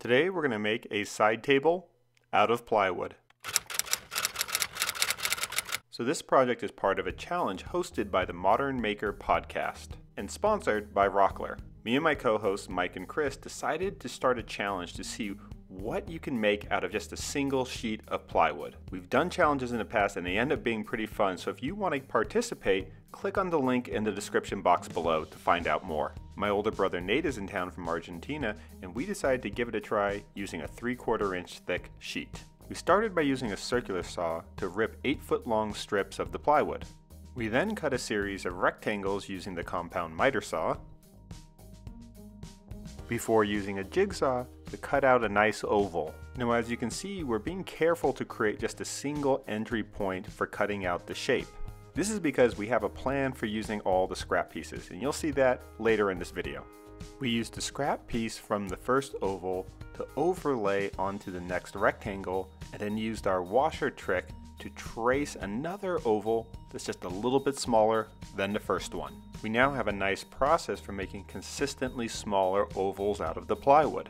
Today we're going to make a side table out of plywood. So this project is part of a challenge hosted by the Modern Maker podcast and sponsored by Rockler. Me and my co-hosts Mike and Chris decided to start a challenge to see what you can make out of just a single sheet of plywood. We've done challenges in the past and they end up being pretty fun, so if you want to participate, click on the link in the description box below to find out more. My older brother Nate is in town from Argentina and we decided to give it a try using a 3/4 inch thick sheet. We started by using a circular saw to rip 8-foot long strips of the plywood. We then cut a series of rectangles using the compound miter saw, before using a jigsaw to cut out a nice oval. Now as you can see, we're being careful to create just a single entry point for cutting out the shape. This is because we have a plan for using all the scrap pieces, and you'll see that later in this video. We used a scrap piece from the first oval to overlay onto the next rectangle, and then used our washer trick to trace another oval that's just a little bit smaller than the first one. We now have a nice process for making consistently smaller ovals out of the plywood.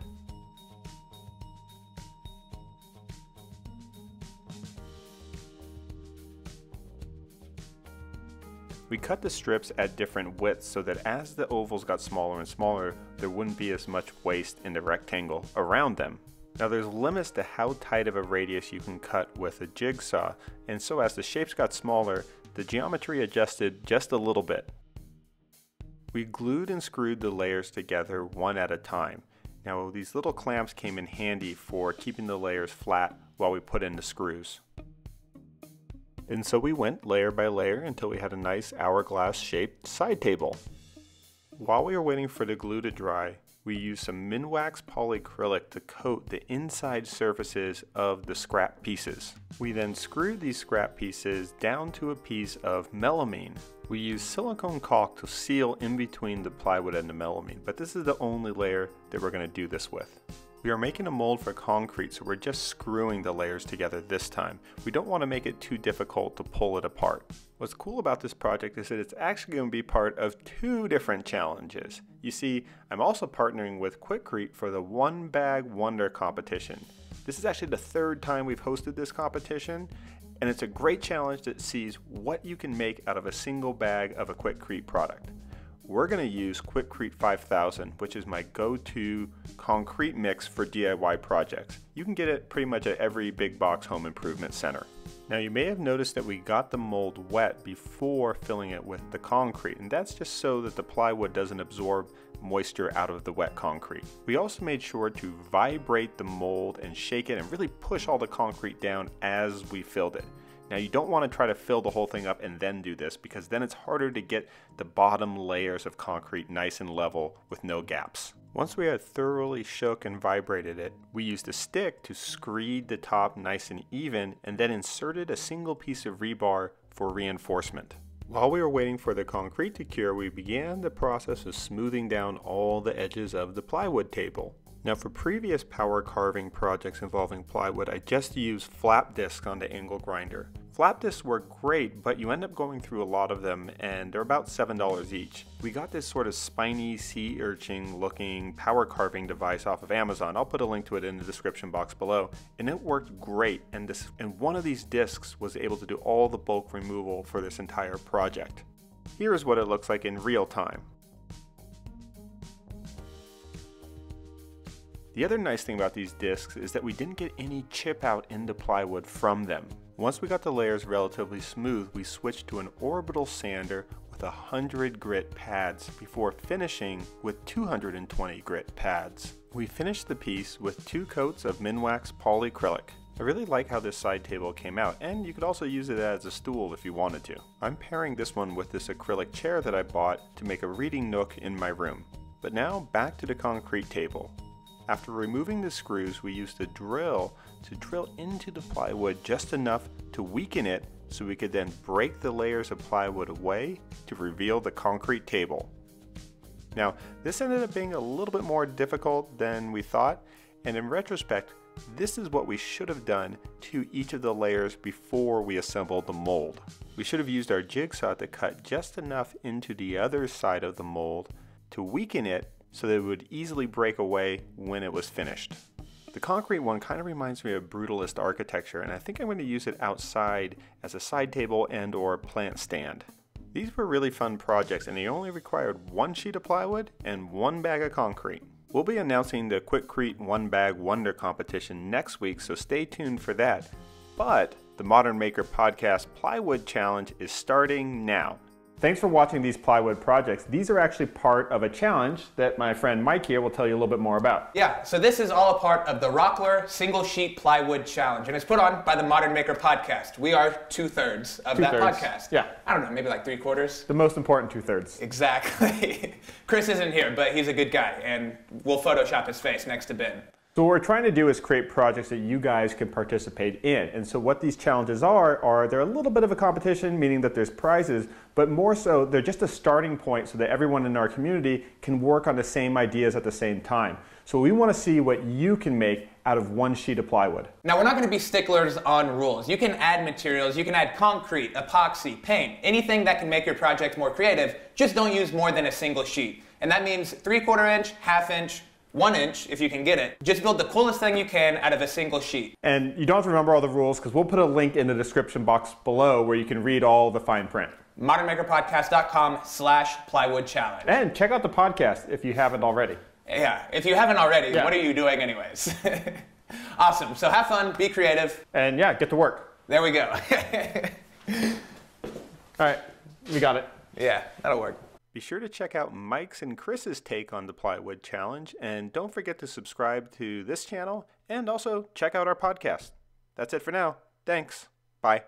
We cut the strips at different widths so that as the ovals got smaller and smaller, there wouldn't be as much waste in the rectangle around them. Now there's limits to how tight of a radius you can cut with a jigsaw, and so as the shapes got smaller, the geometry adjusted just a little bit. We glued and screwed the layers together one at a time. Now these little clamps came in handy for keeping the layers flat while we put in the screws. And so we went layer by layer until we had a nice hourglass shaped side table. While we were waiting for the glue to dry, we used some minwax polyacrylic to coat the inside surfaces of the scrap pieces. We then screwed these scrap pieces down to a piece of melamine. We used silicone caulk to seal in between the plywood and the melamine, but this is the only layer that we're going to do this with. We are making a mold for concrete, so we're just screwing the layers together this time. We don't want to make it too difficult to pull it apart. What's cool about this project is that it's actually going to be part of 2 different challenges. You see, I'm also partnering with Quikrete for the One Bag Wonder competition. This is actually the 3rd time we've hosted this competition, and it's a great challenge that sees what you can make out of a single bag of a Quikrete product. We're going to use Quikrete 5000, which is my go-to concrete mix for DIY projects. You can get it pretty much at every big box home improvement center. Now you may have noticed that we got the mold wet before filling it with the concrete, and that's just so that the plywood doesn't absorb moisture out of the wet concrete. We also made sure to vibrate the mold and shake it and really push all the concrete down as we filled it. Now you don't want to try to fill the whole thing up and then do this, because then it's harder to get the bottom layers of concrete nice and level with no gaps. Once we had thoroughly shook and vibrated it, we used a stick to screed the top nice and even, and then inserted a single piece of rebar for reinforcement. While we were waiting for the concrete to cure, we began the process of smoothing down all the edges of the plywood table. Now for previous power carving projects involving plywood, I just used flap discs on the angle grinder. Flap discs work great, but you end up going through a lot of them and they're about $7 each. We got this sort of spiny sea urchin looking power carving device off of Amazon. I'll put a link to it in the description box below, and it worked great, and one of these discs was able to do all the bulk removal for this entire project. Here's what it looks like in real time. The other nice thing about these discs is that we didn't get any chip out in the plywood from them. Once we got the layers relatively smooth, we switched to an orbital sander with 100 grit pads before finishing with 220 grit pads. We finished the piece with 2 coats of minwax polyacrylic. I really like how this side table came out, and you could also use it as a stool if you wanted to. I'm pairing this one with this acrylic chair that I bought to make a reading nook in my room. But now back to the concrete table. After removing the screws, we used a drill to drill into the plywood just enough to weaken it so we could then break the layers of plywood away to reveal the concrete table. Now, this ended up being a little bit more difficult than we thought, and in retrospect, this is what we should have done to each of the layers before we assembled the mold. We should have used our jigsaw to cut just enough into the other side of the mold to weaken it so that it would easily break away when it was finished. The concrete one kind of reminds me of brutalist architecture, and I think I'm going to use it outside as a side table and or plant stand. These were really fun projects, and they only required 1 sheet of plywood and 1 bag of concrete. We'll be announcing the Quikrete 1 Bag Wonder competition next week, so stay tuned for that. But the Modern Maker Podcast Plywood Challenge is starting now. Thanks for watching these plywood projects. These are actually part of a challenge that my friend Mike here will tell you a little bit more about. Yeah, so this is all a part of the Rockler Single Sheet Plywood Challenge, and it's put on by the Modern Maker Podcast. We are 2/3 of that podcast. Yeah. I don't know, maybe like 3/4? The most important 2/3. Exactly. Chris isn't here, but he's a good guy, and we'll Photoshop his face next to Ben. So what we're trying to do is create projects that you guys can participate in. And so what these challenges are they're a little bit of a competition, meaning that there's prizes, but more so they're just a starting point so that everyone in our community can work on the same ideas at the same time. So we want to see what you can make out of 1 sheet of plywood. Now, we're not going to be sticklers on rules. You can add materials, you can add concrete, epoxy, paint, anything that can make your project more creative. Just don't use more than a single sheet. And that means 3/4 inch, 1/2 inch, 1 inch, if you can get it. Just build the coolest thing you can out of a single sheet. And you don't have to remember all the rules because we'll put a link in the description box below where you can read all the fine print. modernmakerpodcast.com/plywood challenge. And check out the podcast if you haven't already. Yeah, if you haven't already, what are you doing anyways? Awesome, so have fun, be creative. And yeah, get to work. There we go. All right, we got it. Yeah, that'll work. Be sure to check out Mike's and Chris's take on the Plywood Challenge, and don't forget to subscribe to this channel, and also check out our podcast. That's it for now. Thanks. Bye.